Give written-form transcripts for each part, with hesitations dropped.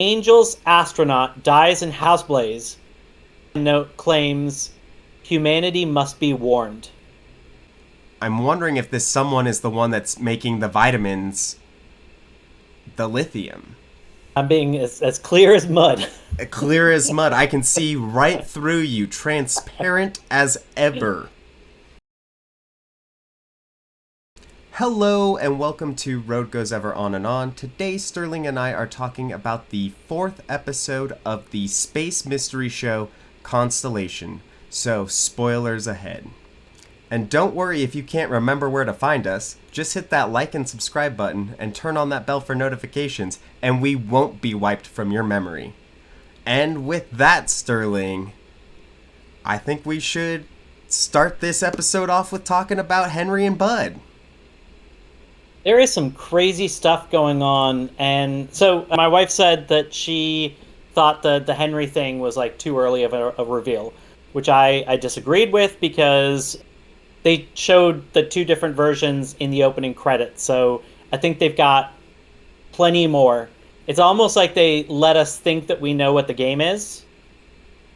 Angel's astronaut dies in house blaze. Note claims humanity must be warned. I'm wondering if this someone is the one that's making the vitamins, the lithium. I'm being as clear as mud. Clear as mud. I can see right through you, transparent as ever. Hello and welcome to Road Goes Ever On and On. Today, Sterling and I are talking about the fourth episode of the space mystery show, Constellation. So, spoilers ahead. And don't worry if you can't remember where to find us. Just hit that like and subscribe button and turn on that bell for notifications, and we won't be wiped from your memory. And with that, Sterling, I think we should start this episode off with talking about Henry and Bud. There is some crazy stuff going on, and so my wife said that she thought the Henry thing was like too early of a reveal, which I disagreed with because they showed the two different versions in the opening credits, so I think they've got plenty more. It's almost like they let us think that we know what the game is,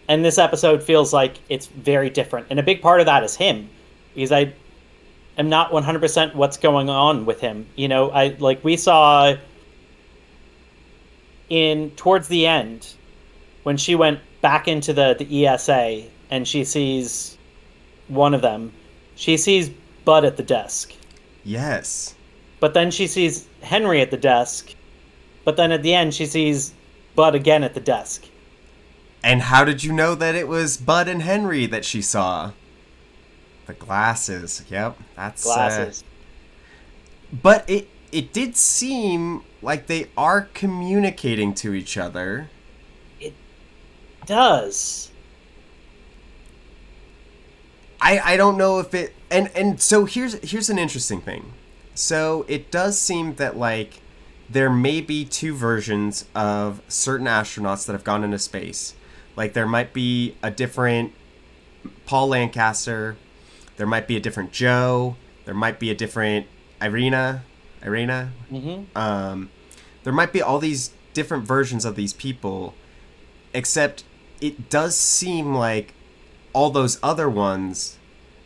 and this episode feels like it's very different. And a big part of that is him, because I am not 100% what's going on with him. You know, we saw in towards the end when she went back into the ESA and she sees one of them. She sees Bud at the desk. Yes. But then she sees Henry at the desk. But then at the end, she sees Bud again at the desk. And how did you know that it was Bud and Henry that she saw? The glasses. Yep, that's glasses. But it did seem like they are communicating to each other. It does. I don't know if it and so here's an interesting thing. So it does seem that like there may be two versions of certain astronauts that have gone into space. Like there might be a different Paul Lancaster, there might be a different Joe, there might be a different Irina. Mm-hmm. There might be all these different versions of these people, except it does seem like all those other ones,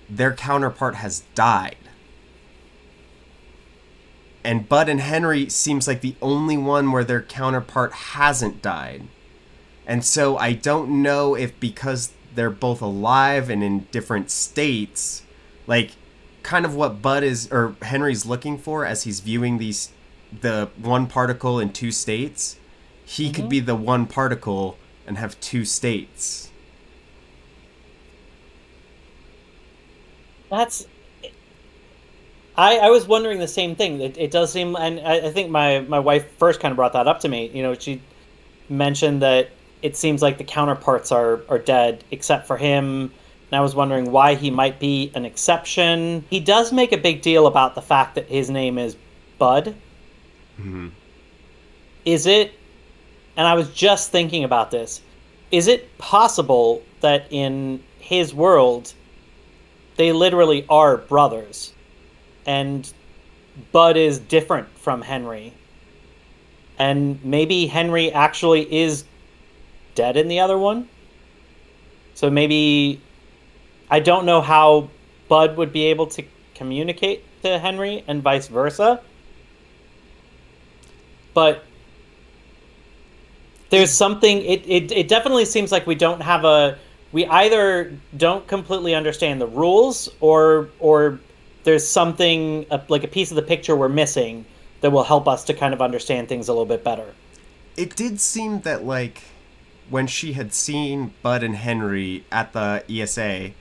their counterpart has died. And Bud and Henry seems like the only one where their counterpart hasn't died. And so I don't know if because they're both alive and in different states, like kind of what Bud is or Henry's looking for as he's viewing the one particle in two states, he could be the one particle and have two states. That's. I was wondering the same thing. It does seem, and I think my wife first kind of brought that up to me. You know, she mentioned that it seems like the counterparts are dead except for him. And I was wondering why he might be an exception. He does make a big deal about the fact that his name is Bud. Mm-hmm. Is it, and I was just thinking about this, is it possible that in his world, they literally are brothers? And Bud is different from Henry. And maybe Henry actually is dead in the other one? So maybe I don't know how Bud would be able to communicate to Henry and vice versa. But there's something it definitely seems like we either don't completely understand the rules or there's something like a piece of the picture we're missing that will help us to kind of understand things a little bit better. It did seem that like when she had seen Bud and Henry at the ESA,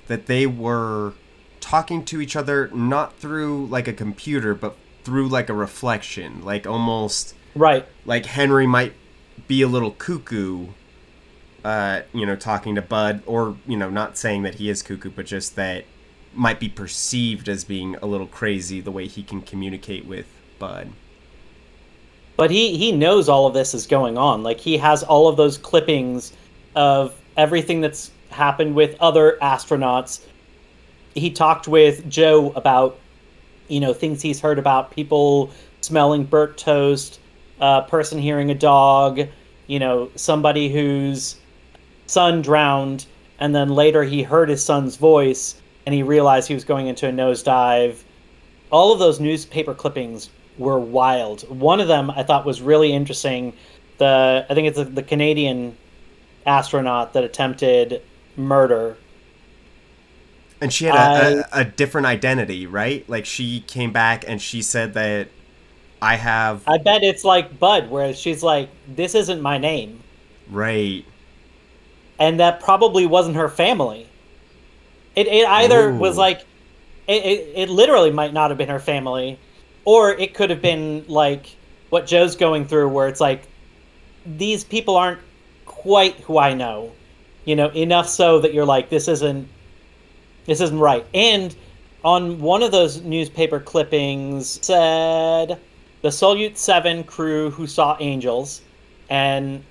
that they were talking to each other not through like a computer, but through like a reflection, like almost right. Like Henry might be a little cuckoo, talking to Bud, or not saying that he is cuckoo, but just that might be perceived as being a little crazy the way he can communicate with Bud. But he knows all of this is going on. Like, he has all of those clippings of everything that's happened with other astronauts. He talked with Joe about, things he's heard about, people smelling burnt toast, a person hearing a dog. somebody whose son drowned, and then later he heard his son's voice and he realized he was going into a nosedive. All of those newspaper clippings were wild. One of them I thought was really interesting. I think it's the Canadian astronaut that attempted murder. And she had I a different identity, right? Like she came back and she said that I have. I bet it's like Bud, where she's like, "This isn't my name," Right. and that probably wasn't her family. It either was Oh. like it literally might not have been her family, or it could have been like what Joe's going through, where it's like these people aren't quite who I know, enough so that you're like, this isn't right. And on one of those newspaper clippings said the Soyuz 7 crew who saw angels, and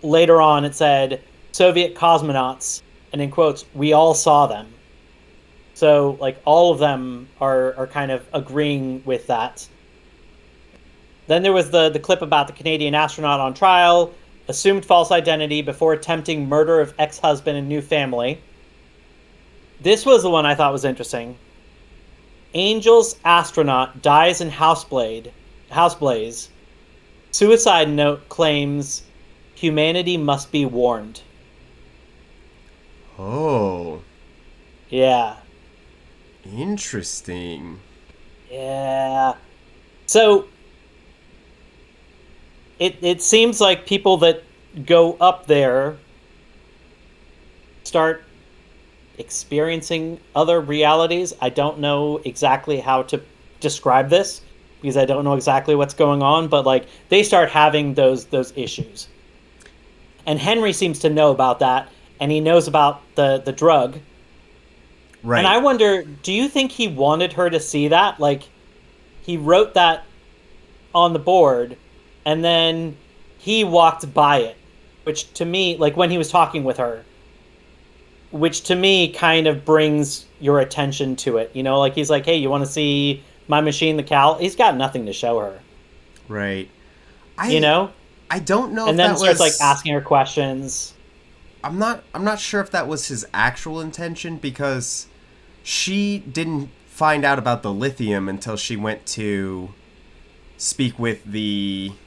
later on it said Soviet cosmonauts, and in quotes, we all saw them. So like all of them are kind of agreeing with that. Then there was the clip about the Canadian astronaut on trial, assumed false identity before attempting murder of ex-husband and new family. This was the one I thought was interesting. Angel's astronaut dies in house blaze. Suicide note claims humanity must be warned. Oh. Yeah. Interesting. Yeah. So it seems like people that go up there start experiencing other realities. I don't know exactly how to describe this because I don't know exactly what's going on, but like they start having those issues. And Henry seems to know about that, and he knows about the drug. And Right. I wonder, do you think he wanted her to see that? Like he wrote that on the board and then he walked by it, which to me, like when he was talking with her, which to me kind of brings your attention to it. Like he's like, "Hey, you want to see my machine, the Cal?" He's got nothing to show her, Right. you I know? I don't know And if then that starts like was. asking her questions. I'm not sure if that was his actual intention because she didn't find out about the lithium until she went to speak with the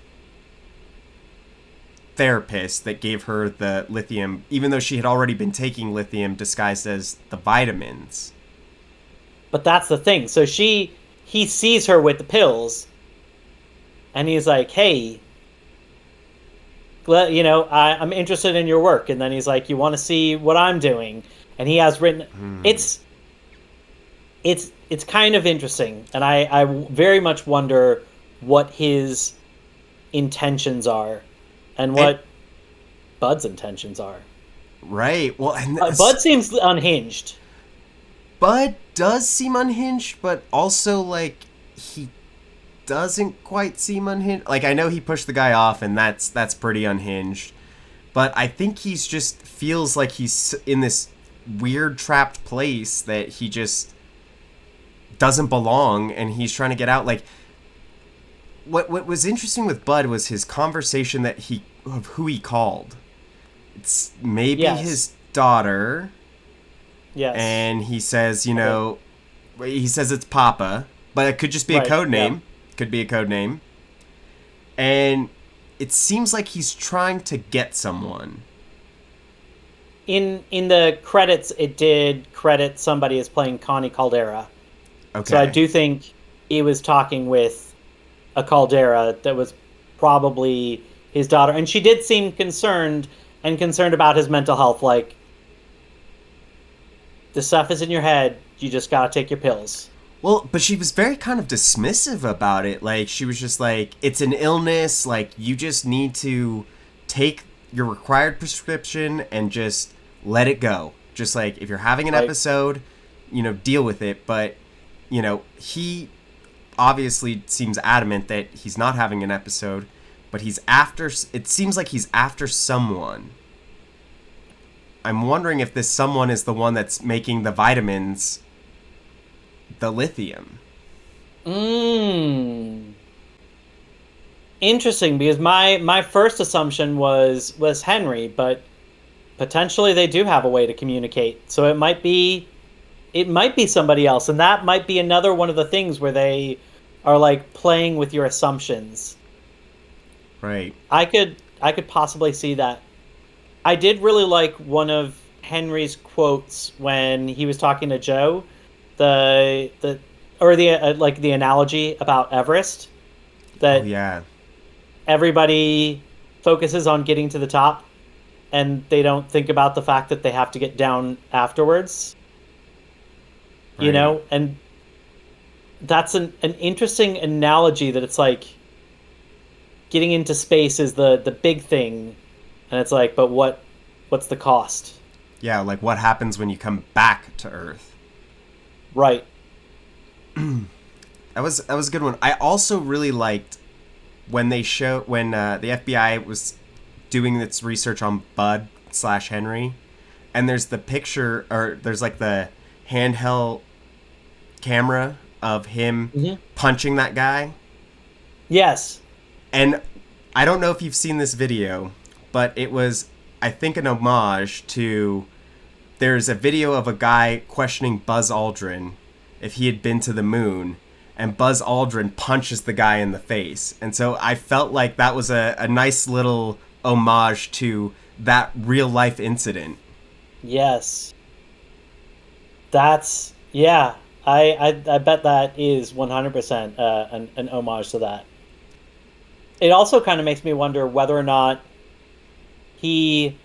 therapist that gave her the lithium, even though she had already been taking lithium disguised as the vitamins. But that's the thing. So he sees her with the pills and he's like, "Hey, I'm interested in your work." And then he's like, "You want to see what I'm doing?" And he has written Hmm. it's kind of interesting, and I very much wonder what his intentions are and And what Bud's intentions are. right, well, and Bud seems unhinged. Bud does seem unhinged, but also like he doesn't quite seem unhinged. Like I know he pushed the guy off, and that's pretty unhinged. But I think he's just feels like he's in this weird trapped place that he just doesn't belong, and he's trying to get out. Like what was interesting with Bud was his conversation that he of who he called. It's maybe Yes, his daughter, yes, and he says, I think he says it's Papa, but it could just be a right. code Yeah, name. Could be a code name. And it seems like he's trying to get someone. in the credits, it did credit somebody as playing Connie Caldera. So I Okay. do think he was talking with a Caldera that was probably his daughter, and she did seem concerned about his mental health. Like the stuff is in your head, you just gotta take your pills. Well, but she was very kind of dismissive about it. Like, she was just like, it's an illness. Like, you just need to take your required prescription and just let it go. Just like, if you're having an Right. episode, deal with it. But, he obviously seems adamant that he's not having an episode, but it seems like he's after someone. I'm wondering if this someone is the one that's making the vitamins the lithium. Mmm. interesting because my first assumption was Henry, but potentially they do have a way to communicate. So it might be somebody else, and that might be another one of the things where they are like playing with your assumptions. Right. I could possibly see that. I did really like one of Henry's quotes when he was talking to Joe, the or the like the analogy about Everest Oh that yeah. everybody focuses on getting to the top and they don't think about the fact that they have to get down afterwards, Right. and that's an interesting analogy that it's like getting into space is the big thing, and it's like, but what's the cost? Yeah, like what happens when you come back to Earth? Right. That was a good one. I also really liked when the FBI was doing its research on Bud slash Henry, and there's the picture, or there's like the handheld camera of him Hmm. punching that guy. Yes. And I don't know if you've seen this video, but it was, I think, an homage to. There's a video of a guy questioning Buzz Aldrin if he had been to the moon, and Buzz Aldrin punches the guy in the face. And so I felt like that was a nice little homage to that real life incident. Yes. That's yeah. I bet that is 100% an homage to that. It also kind of makes me wonder whether or not he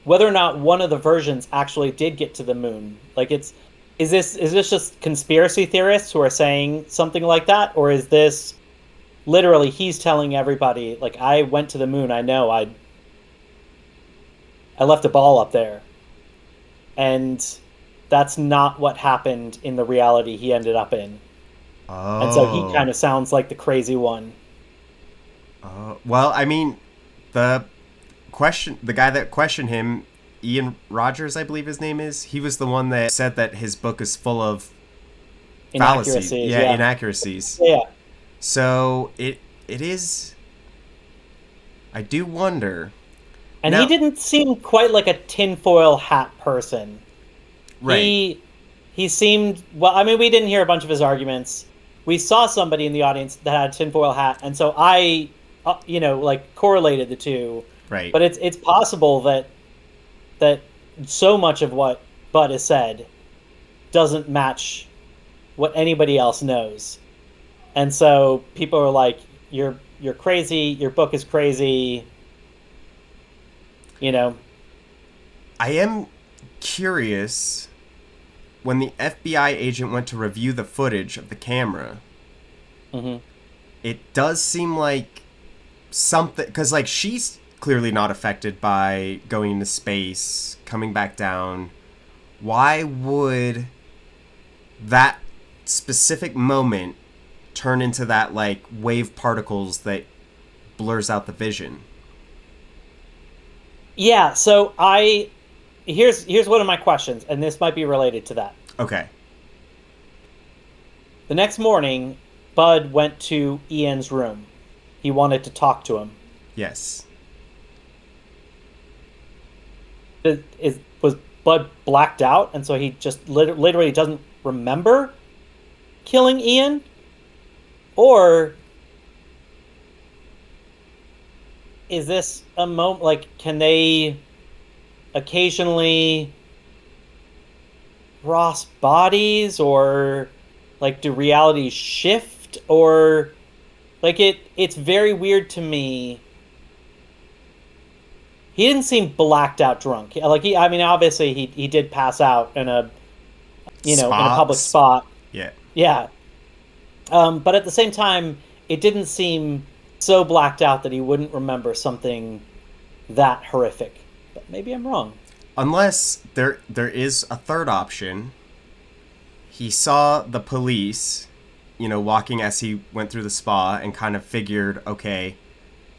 whether or not one of the versions actually did get to the moon. Like it's is this just conspiracy theorists who are saying something like that, or is this literally he's telling everybody like I went to the moon, I know I left a ball up there, and that's not what happened in the reality he ended up in. And so he Oh. kind of sounds like the crazy one. Well, I mean, the the guy that questioned him, Ian Rogers, I believe his name is, he was the one that said that his book is full of fallacies. Inaccuracies, Yeah, yeah. inaccuracies. Yeah. So it is. I do wonder. And he Now, didn't seem quite like a tinfoil hat person. right. He seemed well. I mean, we didn't hear a bunch of his arguments. We saw somebody in the audience that had a tinfoil hat, and so I, like correlated the two. Right. But it's possible that so much of what Bud has said doesn't match what anybody else knows, and so people are like, "You're crazy. Your book is crazy." You know. I am curious when the FBI agent went to review the footage of the camera. Hmm. It does seem like something, because like she's clearly not affected by going into space, coming back down. Why would that specific moment turn into that like wave particles that blurs out the vision? Yeah. So here's one of my questions, and this might be related to that. Okay. The next morning, Bud went to Ian's room. He wanted to talk to him. Yes. Was Bud blacked out, and so he just literally doesn't remember killing Ian? Or is this a moment, like, can they occasionally cross bodies, or like do realities shift, or like it's very weird to me. He didn't seem blacked out drunk. Like I mean, obviously he did pass out in a in a Spa. public spot. Yeah. Yeah. But at the same time, it didn't seem so blacked out that he wouldn't remember something that horrific. But maybe I'm wrong. Unless there is a third option. He saw the police, walking as he went through the spa, and kind of figured, okay,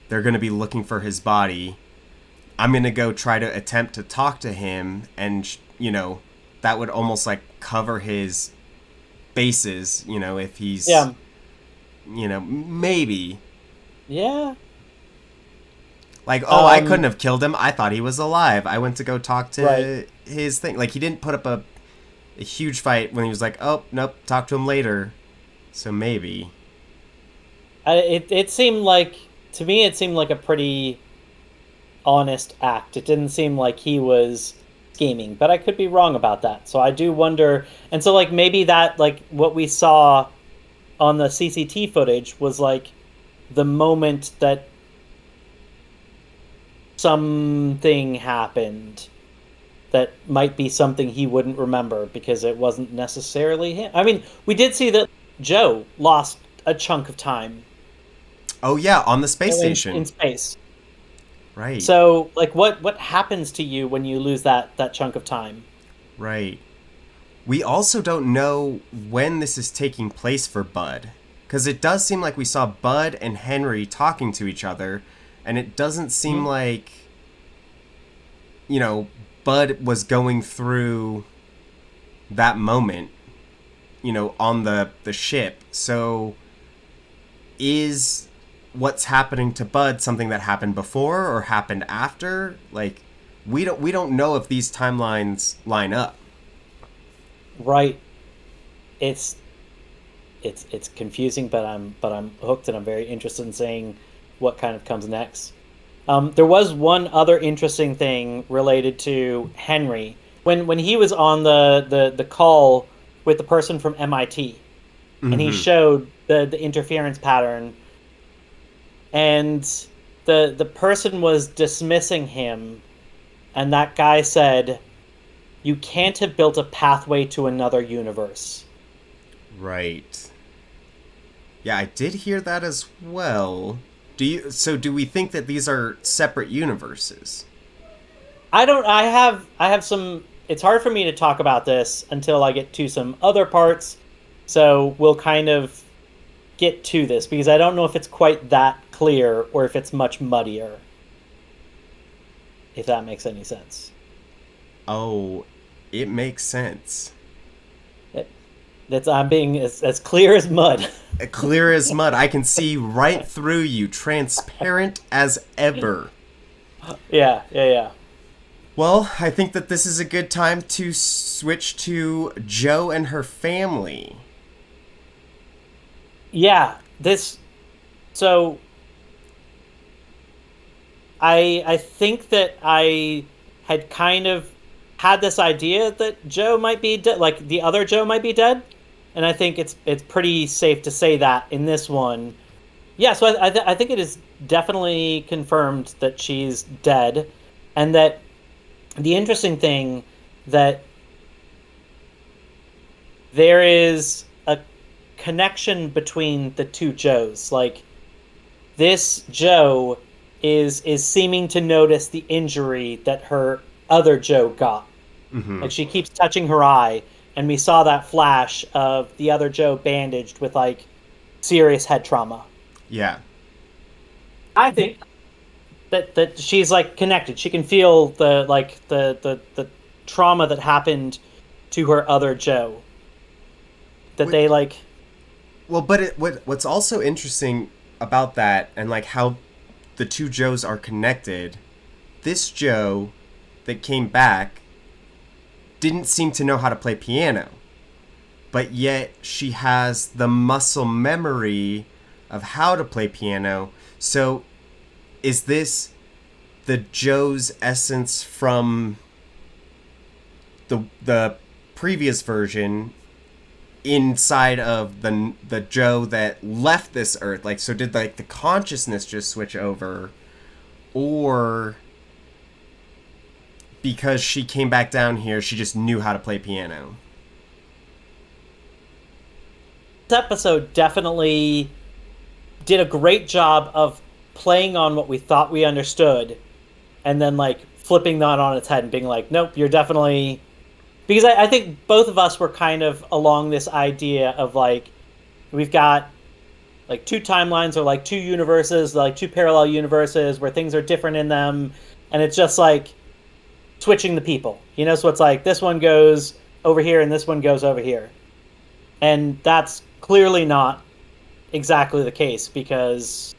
they're going to be looking for his body. I'm going to go try to attempt to talk to him, and, that would almost like cover his bases, if he's Yeah. maybe. Yeah. Like, oh, I couldn't Um, have killed him. I thought he was alive. I went to go talk right. to his thing. Like, he didn't put up a huge fight when he was like, oh, nope, talk to him later. So maybe. It seemed like, to me, it seemed like a pretty honest act. It didn't seem like he was scheming, but I could be wrong about that. So I do wonder. And so, like, maybe that, like, what we saw on the CCT footage was like the moment that something happened that might be something he wouldn't remember because it wasn't necessarily him. I mean, we did see that Joe lost a chunk of time, Oh, yeah, on the space in station. space. Right, So, like, what happens to you when you lose that chunk of time? right. We also don't know when this is taking place for Bud. Because it does seem like we saw Bud and Henry talking to each other, and it doesn't seem Hmm? like, you know, Bud was going through that moment, on the ship. So is what's happening to Bud something that happened before or happened after? Like, we don't know if these timelines line up. Right. It's it's confusing, but I'm hooked and I'm very interested in seeing what kind of comes next. There was one other interesting thing related to Henry when he was on the call with the person from MIT, and he Mm-hmm. showed the interference pattern, and the person was dismissing him, and that guy said, "You can't have built a pathway to another universe." Right. Yeah, I did hear that as well. Do we think that these are separate universes? I don't. I have some. It's hard for me to talk about this until I get to some other parts. So we'll kind of get to this because I don't know if it's quite that clear or if it's much muddier, if that makes any sense. Oh, it makes sense. It, that's I'm being as clear as mud. Clear as mud. I can see right through you, transparent as ever. Yeah, yeah, yeah. Well, I think that this is a good time to switch to Joe and her family. Yeah, this so I think that I had kind of had this idea that Joe might be dead, like the other Joe might be dead, and I think it's pretty safe to say that in this one. Yeah, so I think it is definitely confirmed that she's dead, and that the interesting thing that there is a connection between the two Joes. Like this Joe is seeming to notice the injury that her other Joe got. Mm-hmm. Like she keeps touching her eye, and we saw that flash of the other Joe bandaged with like serious head trauma. Yeah. I think that she's like connected. She can feel the trauma that happened to her other Joe. That What, they like well, but what's also interesting about that and like how the two Joes are connected, this Joe that came back didn't seem to know how to play piano, but yet she has the muscle memory of how to play piano. So is this the Joe's essence from the previous version inside of the Joe that left this earth? Like, so did like the consciousness just switch over, or because she came back down here, she just knew how to play piano? this episode definitely did a great job of playing on what we thought we understood and then like flipping that on its head and being like, nope, you're definitely because I think both of us were kind of along this idea of like we've got like two timelines or like two universes, like two parallel universes where things are different in them, and it's just like switching the people, you know. So it's like this one goes over here and this one goes over here, and that's clearly not exactly the case because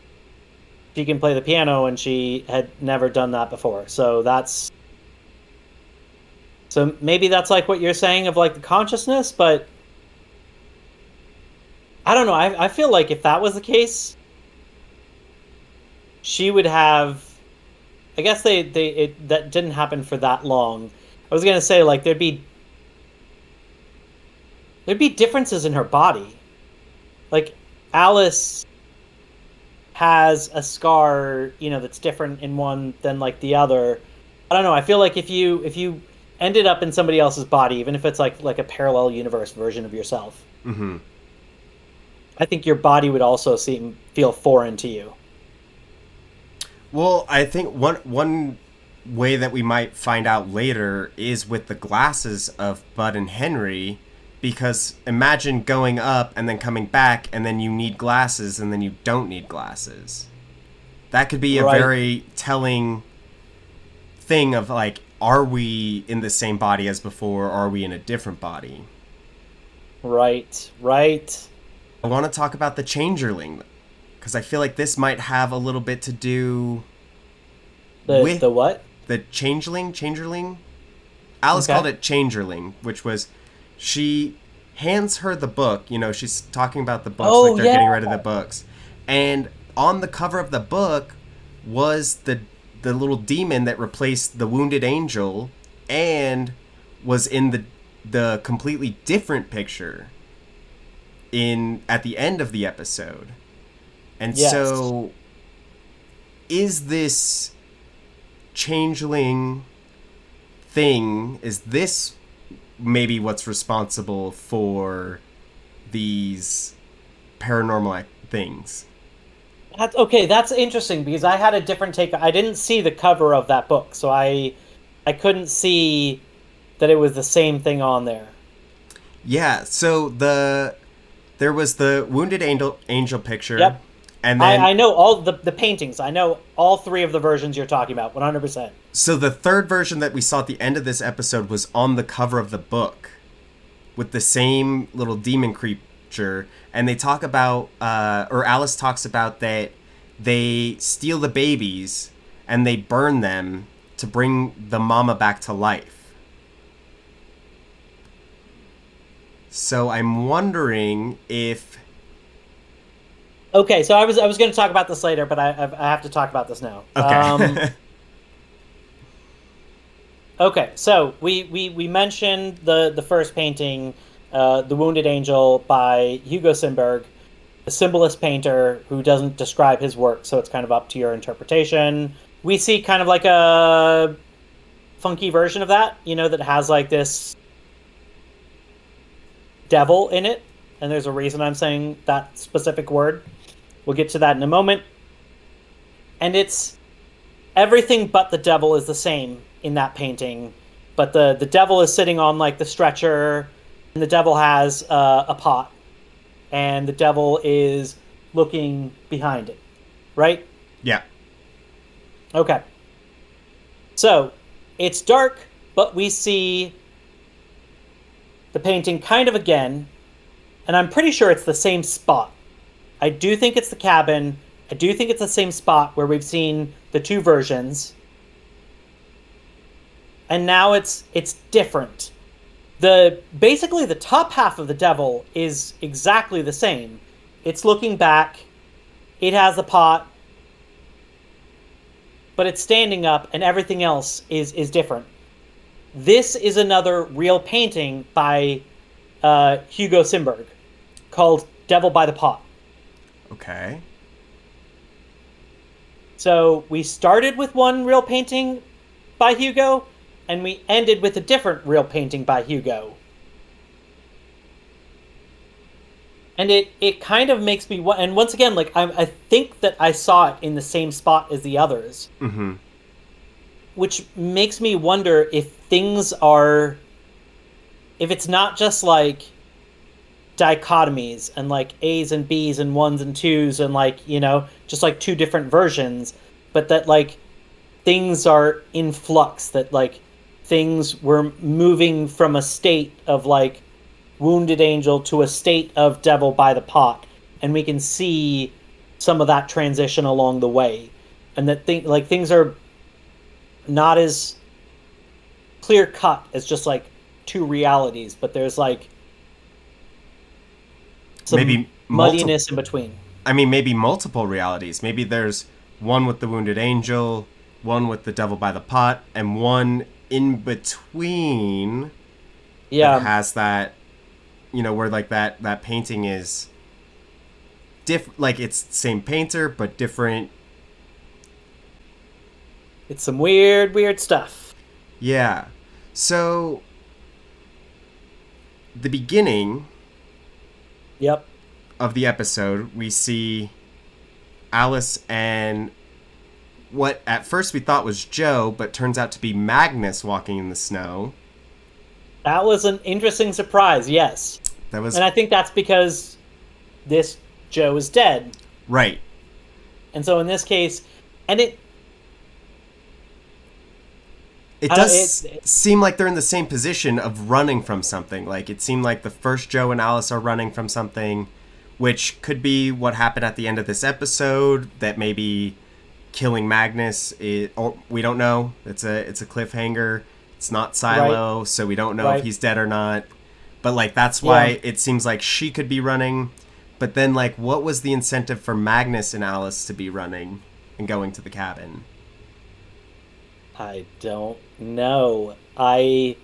she can play the piano and she had never done that before. So maybe that's like what you're saying of like the consciousness, but I don't know. I feel like if that was the case, she would have. I guess that didn't happen for that long. I was gonna say like there'd be differences in her body. Like Alice has a scar, that's different in one than like the other. I don't know. I feel like if you ended up in somebody else's body, even if it's like a parallel universe version of yourself, Mm-hmm. I think your body would also feel foreign to you. Well, I think one way that we might find out later is with the glasses of Bud and Henry, because imagine going up and then coming back, and then you need glasses, and then you don't need glasses. That could be a Right, very telling thing of like, are we in the same body as before, or are we in a different body? right, right. I want to talk about the changerling, because I feel like this might have a little bit to do The with what? the changerling. Alice called Okay. it changerling, which was she hands her the book. She's talking about the books like Oh they're yeah. getting rid of the books, and on the cover of the book was the little demon that replaced the wounded angel, and was in the completely different picture in at the end of the episode. And Yes. so, is this changeling thing, is this maybe what's responsible for these paranormal things? Okay, that's interesting because I had a different take. I didn't see the cover of that book, so I couldn't see that it was the same thing on there. Yeah, so there was the wounded angel picture, Yep. and I then know all the paintings. I know all three of the versions you're talking about, 100%. so the third version that we saw at the end of this episode was on the cover of the book with the same little demon creature, and they talk about, or Alice talks about that they steal the babies and they burn them to bring the mama back to life. So I'm wondering if Okay, so I was going to talk about this later, but I have to talk about this now. okay. Okay, so we mentioned the first painting, The Wounded Angel by Hugo Simberg, a symbolist painter who doesn't describe his work, so it's kind of up to your interpretation. We see kind of like a funky version of that, that has like this devil in it, and there's a reason I'm saying that specific word. We'll get to that in a moment. And it's everything but the devil is the same in that painting, but the devil is sitting on like the stretcher, and the devil has a pot, and the devil is looking behind it, right? Yeah. Okay. So it's dark, but we see the painting kind of again, and I'm pretty sure it's the same spot. I do think it's the cabin. I do think it's the same spot where we've seen the two versions. And now it's different. The basically the top half of the devil is exactly the same. It's looking back. It has the pot, but it's standing up, and everything else is different. This is another real painting by Hugo Simberg called Devil by the Pot. Okay. So we started with one real painting by Hugo, and we ended with a different real painting by Hugo. And it kind of makes me, and once again, like I think that I saw it in the same spot as the others, Mm-hmm. which makes me wonder if if it's not just like dichotomies and like A's and B's and ones and twos and like, just like two different versions, but that like things are in flux, that like things were moving from a state of like wounded angel to a state of devil by the pot. and we can see some of that transition along the way, and that things are not as clear cut as just like two realities, but there's like some Maybe multiple. muddiness in between. I mean, maybe multiple realities. Maybe there's one with the wounded angel, one with the devil by the pot, and one in between that Yeah, has that, where like that painting is like it's same painter but different. it's some weird stuff. Yeah. So the beginning Yep. of the episode, we see Alice and what at first we thought was Joe, but turns out to be Magnus walking in the snow. That was an interesting surprise, yes. That was And I think that's because this Joe is dead. right. And so in this case, and It I don't, does seem like they're in the same position of running from something. Like it seemed like the first Joe and Alice are running from something, which could be what happened at the end of this episode. That maybe killing Magnus, or we don't know. It's a cliffhanger. It's not Silo, right, so we don't know if right. he's dead or not. But like that's why Yeah. it seems like she could be running. But then like, what was the incentive for Magnus and Alice to be running and going to the cabin? I don't know. I'm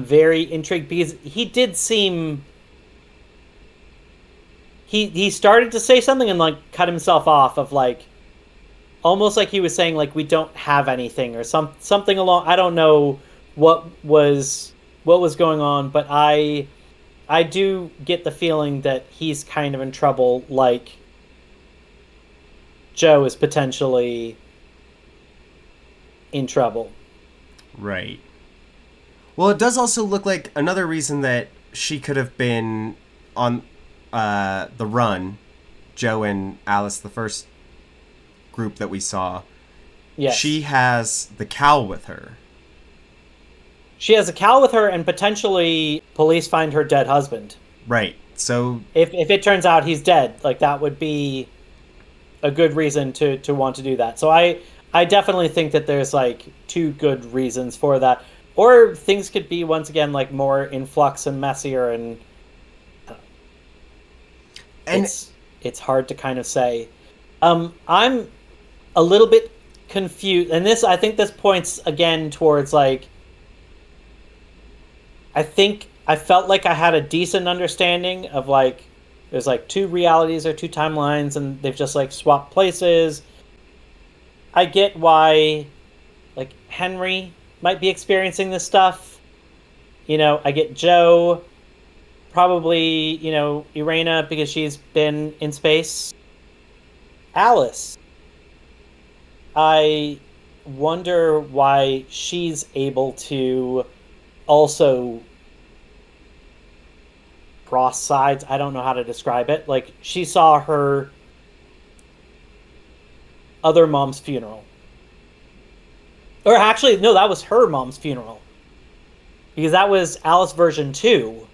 very intrigued because he did seem he started to say something and like cut himself off of like almost like he was saying like we don't have anything or something along. I don't know what was going on, but I do get the feeling that he's kind of in trouble, like Joe is potentially in trouble. Right. Well, it does also look like another reason that she could have been on the run, Joe and Alice, the first group that we saw. Yes. She has the cowl with her. She has a cow with her, and potentially police find her dead husband. Right. So If it turns out he's dead, like that would be a good reason to want to do that. So I definitely think that there's like two good reasons for that. Or things could be once again like more in flux and messier, and and it's hard to kind of say. I'm a little bit confused, and this I think this points again towards like I think I felt like I had a decent understanding of like there's like two realities or two timelines, and they've just like swapped places. I get why like Henry might be experiencing this stuff. I get Joe, probably, Irena because she's been in space. Alice, I wonder why she's able to also cross sides. I don't know how to describe it. Like she saw her other mom's funeral. Or actually, no, that was her mom's funeral. Because that was Alice version 2.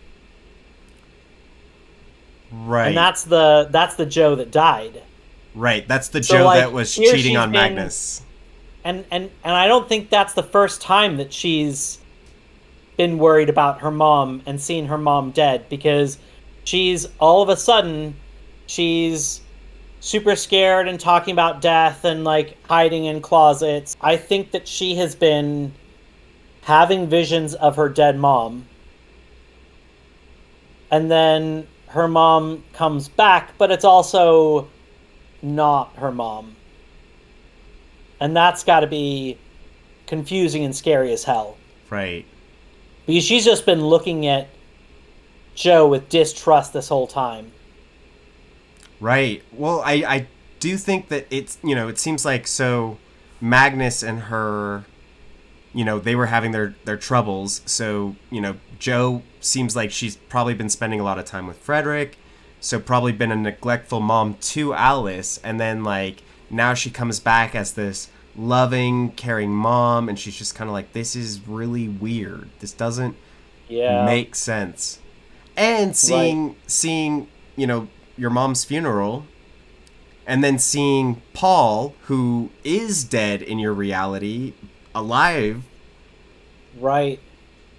right. And that's the Joe that died. Right. That's the So Joe like that was here cheating she's on been Magnus. and I don't think that's the first time that she's been worried about her mom and seen her mom dead, because she's all of a sudden she's super scared and talking about death and like hiding in closets. I think that she has been having visions of her dead mom. And then her mom comes back, but it's also not her mom. And that's got to be confusing and scary as hell. Right. Because she's just been looking at Joe with distrust this whole time. Right. Well, I do think that it seems like so Magnus and her, they were having their troubles. So, Joe seems like she's probably been spending a lot of time with Frederick. So probably been a neglectful mom to Alice. And then like now she comes back as this loving, caring mom. And she's just kind of like, this is really weird. This doesn't Yeah. make sense. And seeing your mom's funeral, and then seeing Paul, who is dead in your reality, alive Right.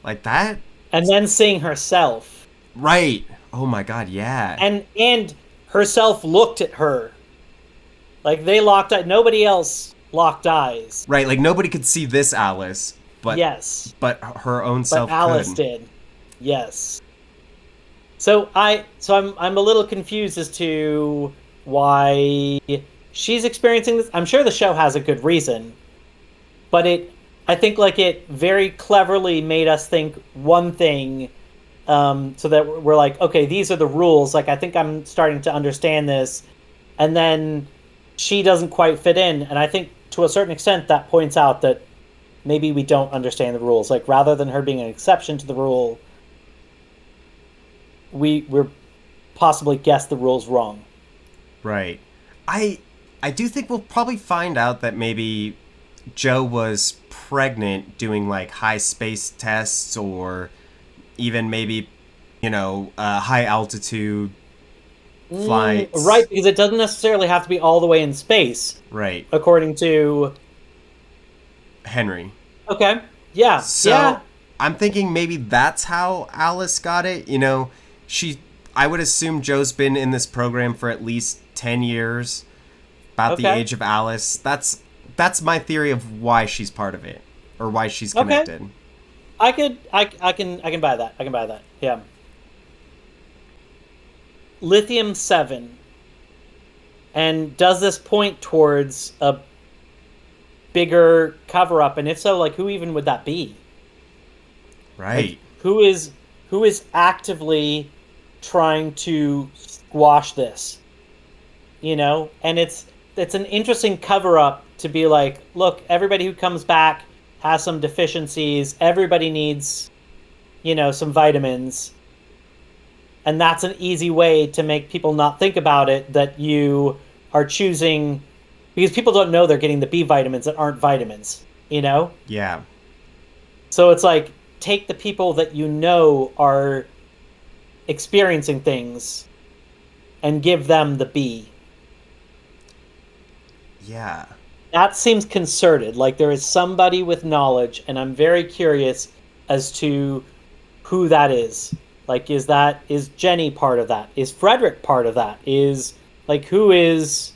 like that. And then seeing herself. Right. Oh my god, yeah. And herself looked at her. Like they locked eyes. Nobody else locked eyes. Right, like nobody could see this Alice, but Yes. her own But self Alice could. did. Yes. So I'm a little confused as to why she's experiencing this. I'm sure the show has a good reason, but I think like it very cleverly made us think one thing, so that we're like, okay, these are the rules. Like I think I'm starting to understand this, and then she doesn't quite fit in, and I think to a certain extent that points out that maybe we don't understand the rules. Like rather than her being an exception to the rule, we're possibly guessed the rules wrong. Right. I I do think we'll probably find out that maybe Joe was pregnant doing like high space tests, or even maybe high altitude Right, flights. because it doesn't necessarily have to be all the way in space, Right. according to. Henry. Okay, yeah, So yeah, I'm thinking maybe that's how Alice got it. She. I would assume Joe's been in this program for at least 10 years, about the okay, age of Alice. That's my theory of why she's part of it, or why she's okay. connected. I can buy that. I can buy that. Yeah. Lithium 7, and does this point towards a bigger cover up? And if so, like who even would that be? Like Right. who is actively trying to squash this? And it's an interesting cover up to be like, look, everybody who comes back has some deficiencies. Everybody needs, some vitamins. And that's an easy way to make people not think about it, that you are choosing, because people don't know they're getting the B vitamins that aren't vitamins, you know? Yeah. So it's like take the people that you know are experiencing things and give them the B. Yeah. That seems concerted. Like there is somebody with knowledge, and I'm very curious as to who that is. Like, is Jenny part of that? Is Frederick part of that? Is like who is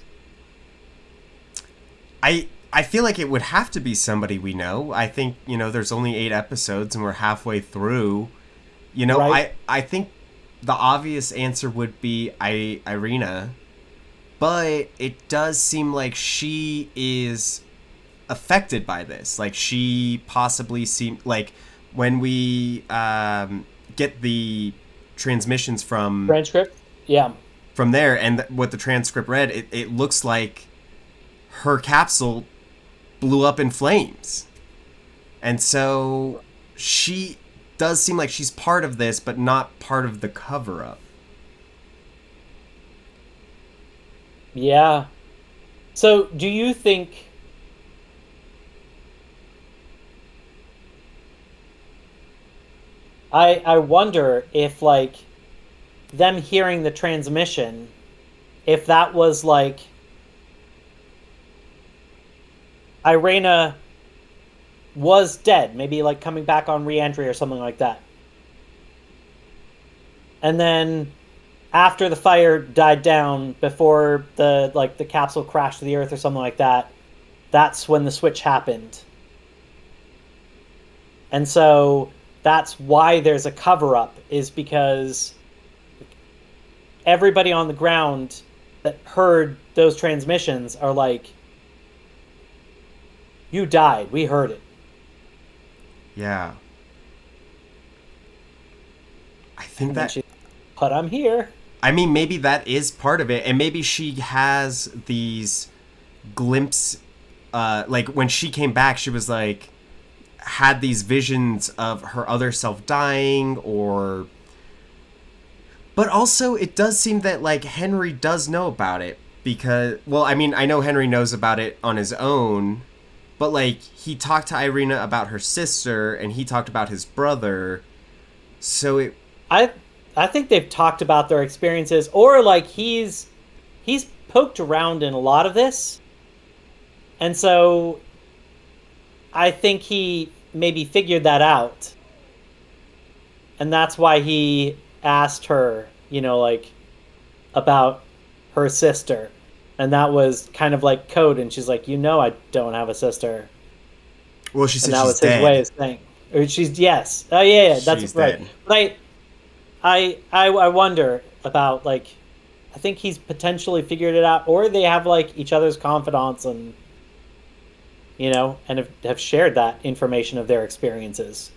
I feel like it would have to be somebody we know. I think, there's only 8 episodes and we're halfway through. right? I think the obvious answer would be Irina, but it does seem like she is affected by this. Like she possibly seem like when we get the transmissions Transcript? Yeah. from there, and what the transcript read, it looks like her capsule blew up in flames. And so she does seem like she's part of this, but not part of the cover up. Yeah. So, do you think I wonder if like them hearing the transmission, if that was like Irena was dead, maybe like coming back on re-entry or something like that. And then after the fire died down, before the capsule crashed to the earth or something like that, that's when the switch happened. And so that's why there's a cover up, is because everybody on the ground that heard those transmissions are like, you died, we heard it. Yeah. I think And then that. she, but I'm here. I mean, maybe that is part of it, and maybe she has these glimpses. Like when she came back, she was like, had these visions of her other self dying, or. But also, it does seem that like Henry does know about it, because, well, I mean, I know Henry knows about it on his own, but like he talked to Irina about her sister, and he talked about his brother, so it. I I think they've talked about their experiences, or like he's poked around in a lot of this, and so I think he maybe figured that out, and that's why he asked her, like about her sister, and that was kind of like code, and she's like, I don't have a sister, Well, she and said that she's was his way dead. of saying, or she's yes, oh yeah, that's She's right. dead. But I wonder about like I think he's potentially figured it out, or they have like each other's confidants and and have shared that information of their experiences.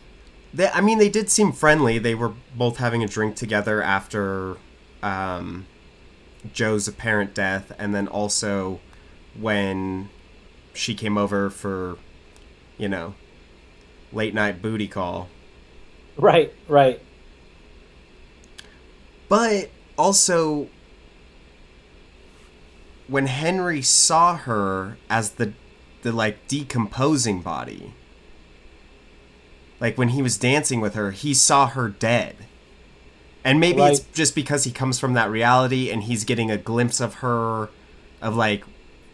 I mean, they did seem friendly. They were both having a drink together after um, Joe's apparent death, and then also when she came over for, you know, late night booty call. Right, right. But also, when Henry saw her as the like decomposing body, like when he was dancing with her, he saw her dead. And maybe it's Right. just because he comes from that reality and he's getting a glimpse of her, of like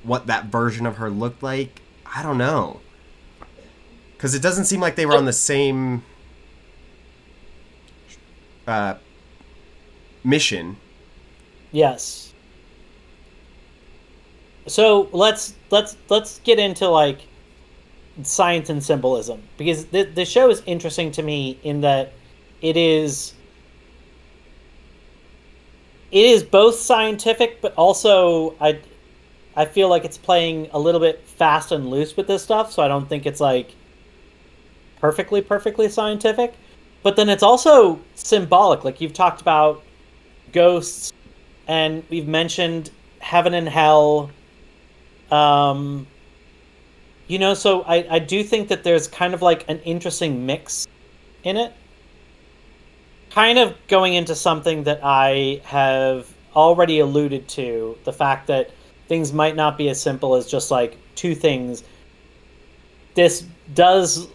what that version of her looked like. I don't know. Because it doesn't seem like they were on So, the same uh, mission. yes. So let's get into like science and symbolism, because the show is interesting to me in that it is it is both scientific, but also I feel like it's playing a little bit fast and loose with this stuff, so I don't think it's like perfectly scientific. But then it's also symbolic. Like you've talked about ghosts, and we've mentioned heaven and hell. Um, so I do think that there's kind of like an interesting mix in it. Kind of going into something that I have already alluded to, the fact that things might not be as simple as just like two things. This does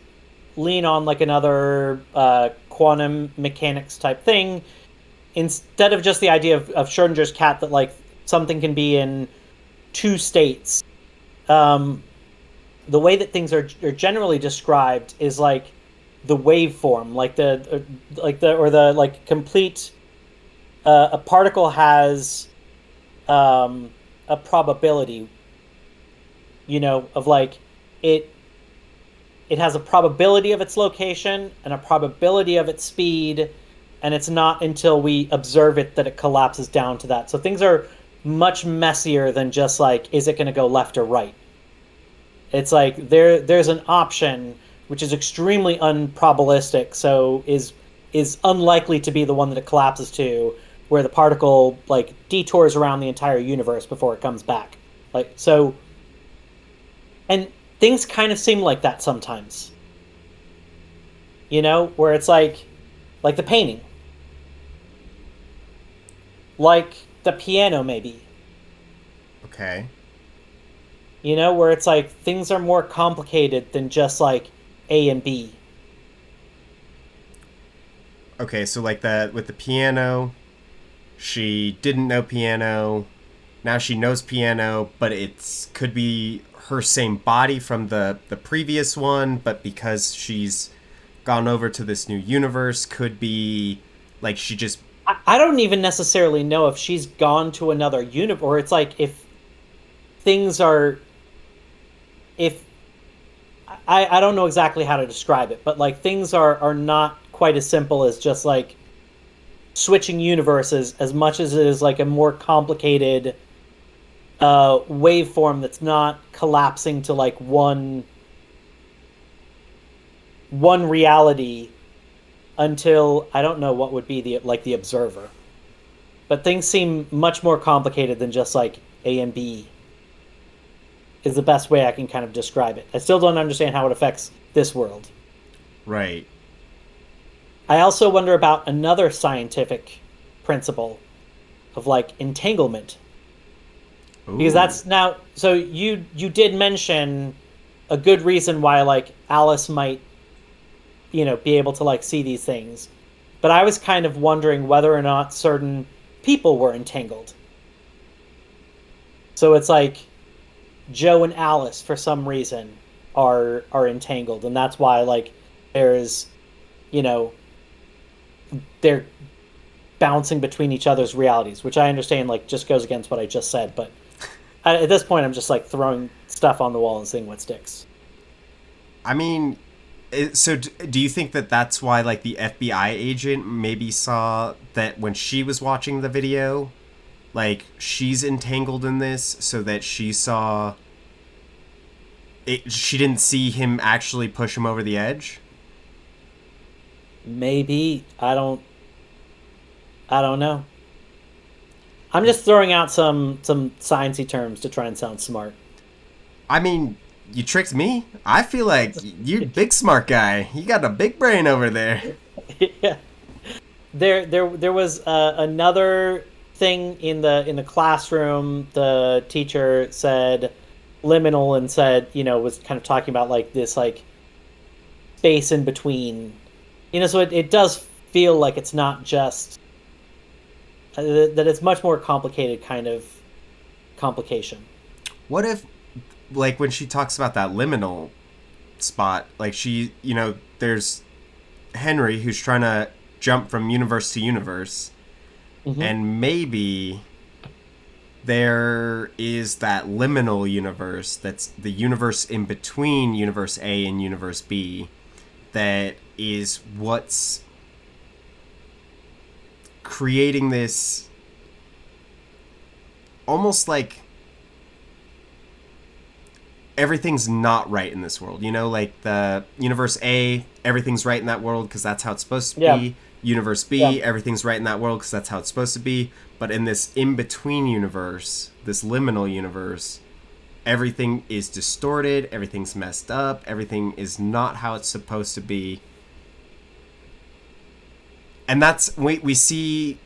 lean on like another quantum mechanics type thing, instead of just the idea of Schrodinger's cat, that like something can be in two states. Um, the way that things are generally described is like the waveform, like the or the like complete. A particle has a probability, of like it it has a probability of its location and a probability of its speed, and it's not until we observe it that it collapses down to that. So things are much messier than just like, is it going to go left or right? It's like there's an option which is extremely unprobabilistic, so is unlikely to be the one that it collapses to, where the particle like detours around the entire universe before it comes back. Like so, and things kind of seem like that sometimes. Where it's like the painting, like the piano maybe. Okay. Where it's like things are more complicated than just like A and B. Okay, so like that with the piano, she didn't know piano. Now she knows piano, but it's could be her same body from the previous one, but because she's gone over to this new universe, could be like she just I don't even necessarily know if she's gone to another universe, or it's like if things are if I don't know exactly how to describe it, but like things are not quite as simple as just like switching universes, as much as it is like a more complicated waveform that's not collapsing to like one reality until I don't know what would be the observer. But things seem much more complicated than just like A and B is the best way I can kind of describe it. I still don't understand how it affects this world. right. I also wonder about another scientific principle of like entanglement, because Ooh. that's now, so you did mention a good reason why like Alice might be able to like see these things, but I was kind of wondering whether or not certain people were entangled. So it's like Joe and Alice for some reason are entangled, and that's why like there's you know they're bouncing between each other's realities, which I understand like just goes against what I just said, but at this point I'm just like throwing stuff on the wall and seeing what sticks. I mean, so do you think that that's why like the FBI agent maybe saw that when she was watching the video, like she's entangled in this, so that she saw it, she didn't see him actually push him over the edge? Maybe I don't know. I'm just throwing out some sciencey terms to try and sound smart. I mean, you tricked me. I feel like you're a big smart guy. You got a big brain over there. Yeah. There was another thing in the classroom. The teacher said liminal and said, was kind of talking about like this like space in between. So it does feel like it's not just that it's much more complicated kind of complication. What if, like, when she talks about that liminal spot, like there's Henry who's trying to jump from universe to universe, and maybe there is that liminal universe that's the universe in between universe A and universe B that is what's creating this almost like everything's not right in this world. Like the universe A, everything's right in that world because that's how it's supposed to be. Universe B, everything's right in that world because that's how it's supposed to be. But in this in-between universe, this liminal universe, everything is distorted, everything's messed up, everything is not how it's supposed to be. And that's, we see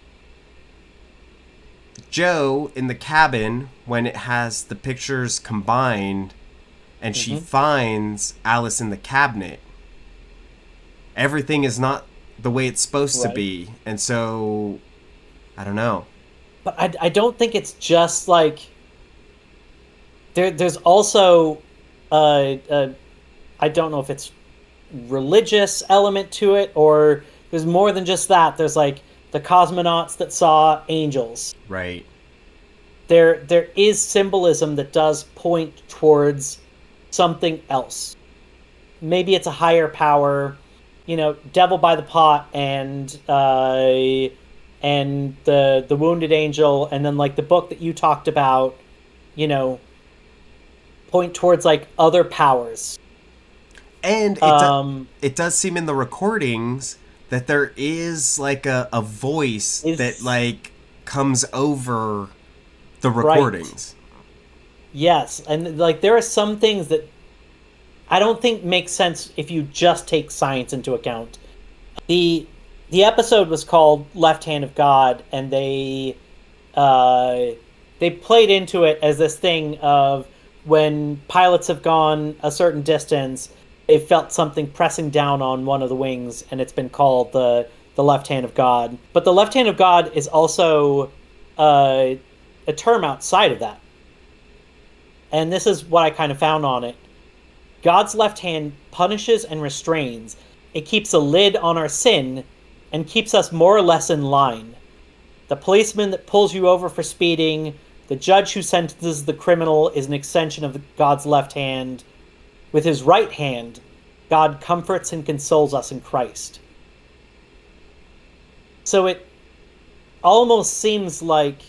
Joe in the cabin when it has the pictures combined and she finds Alice in the cabinet. Everything is not the way it's supposed to be. And so, I don't know. But I don't think it's just like... There's also... I don't know if it's religious element to it, or there's more than just that. There's like the cosmonauts that saw angels. Right. There is symbolism that does point towards something else. Maybe it's a higher power, devil by the pot, and the wounded angel, and then like the book that you talked about, point towards like other powers. And it does seem in the recordings that there is like a voice that like comes over the recordings. Right. Yes, and like there are some things that I don't think make sense if you just take science into account. The episode was called Left Hand of God, and they played into it as this thing of when pilots have gone a certain distance, they felt something pressing down on one of the wings, and it's been called the left hand of God. But the left hand of God is also a term outside of that. And this is what I kind of found on it. God's left hand punishes and restrains. It keeps a lid on our sin and keeps us more or less in line. The policeman that pulls you over for speeding, the judge who sentences the criminal is an extension of God's left hand. With his right hand, God comforts and consoles us in Christ. So it almost seems like,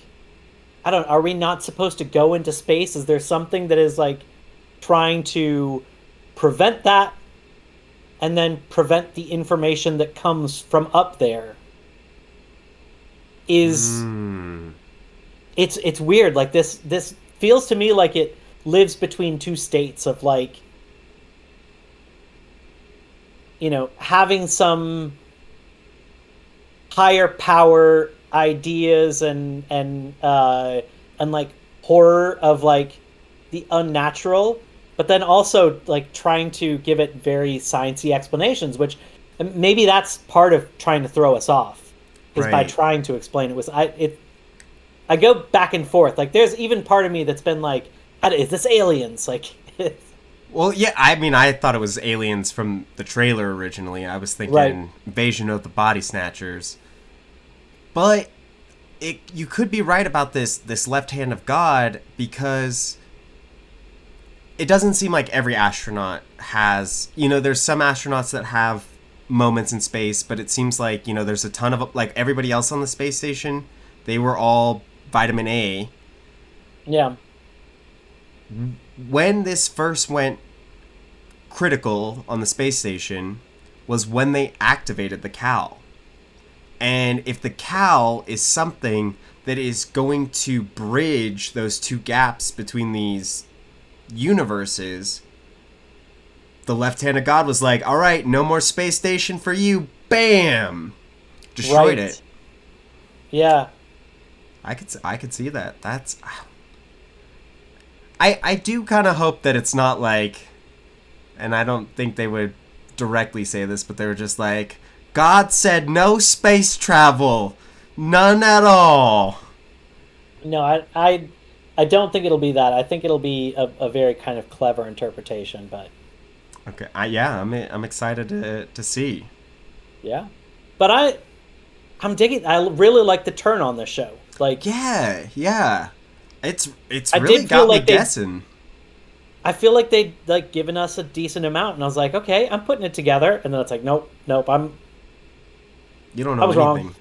are we not supposed to go into space? Is there something that is like trying to prevent that and then prevent the information that comes from up there? It's weird. Like this feels to me like it lives between two states of like, having some higher power ideas and like horror of like the unnatural, but then also like trying to give it very sciencey explanations, which And maybe that's part of trying to throw us off, is by Right. trying to explain it. I go back and forth. Like there's even part of me that's been like, is this aliens? Like, Well, yeah, I mean, I thought it was aliens from the trailer originally. I was right, thinking Invasion of the Body Snatchers. But you could be right about this left hand of God, because it doesn't seem like every astronaut has, there's some astronauts that have moments in space, but it seems like, there's a ton of, like, everybody else on the space station, they were all vitamin A. yeah, When this first went critical on the space station was when they activated the cowl. And if the cowl is something that is going to bridge those two gaps between these universes, the left hand of God was like, all right, no more space station for you. Bam! Destroyed it. right, yeah, I could see that. I do kind of hope that it's not like, and I don't think they would directly say this, but they were just like, God said no space travel, none at all. no, I don't think it'll be that. I think it'll be a very kind of clever interpretation, but Okay, yeah, I'm excited to see. yeah, but I'm digging. I really like the turn on this show. Like, Yeah, yeah, it's I really did feel got me like they guessing. I feel like they like given us a decent amount, and I was like, okay, I'm putting it together, and then it's like, nope, nope, You don't I know was wrong. anything.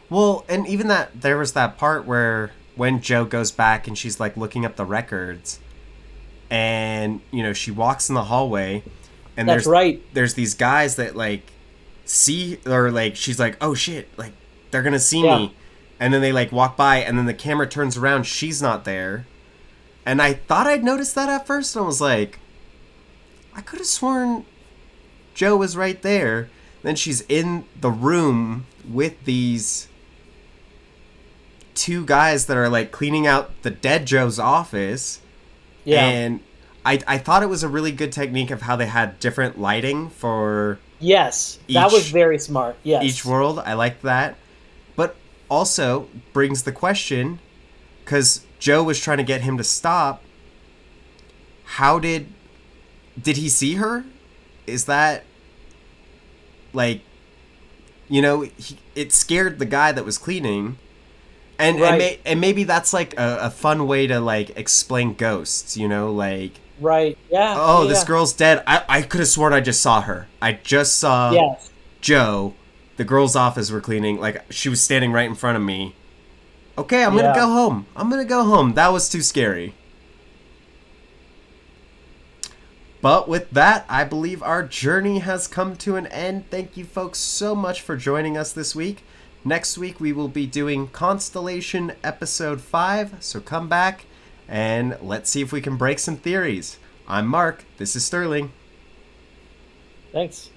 Well, and even that there was that part where when Joe goes back and she's like looking up the records, and she walks in the hallway, and That's there's right. there's these guys that like see, or like she's like, oh shit, like they're gonna see Yeah, me, and then they like walk by, and then the camera turns around, she's not there, and I thought I'd noticed that at first, and I was like, I could have sworn Joe was right there. Then she's in the room with these two guys that are like cleaning out the dead Joe's office, yeah, and I thought it was a really good technique of how they had different lighting for yes, that was each very smart. each Yes, world. I liked that, but also brings the question, because Joe was trying to get him to stop. How did he see her? Is that like, it scared the guy that was cleaning, right, and maybe that's like a fun way to like explain ghosts, like, right, yeah, oh, yeah, this yeah, girl's dead. I could have sworn I just saw her. I just saw yes, Joe. The girl's office we're cleaning. Like, she was standing right in front of me. Okay, I'm gonna yeah. go home. I'm gonna go home. That was too scary. But with that, I believe our journey has come to an end. Thank you folks so much for joining us this week. Next week we will be doing Constellation episode 5, so come back and let's see if we can break some theories. I'm Mark, this is Sterling. Thanks.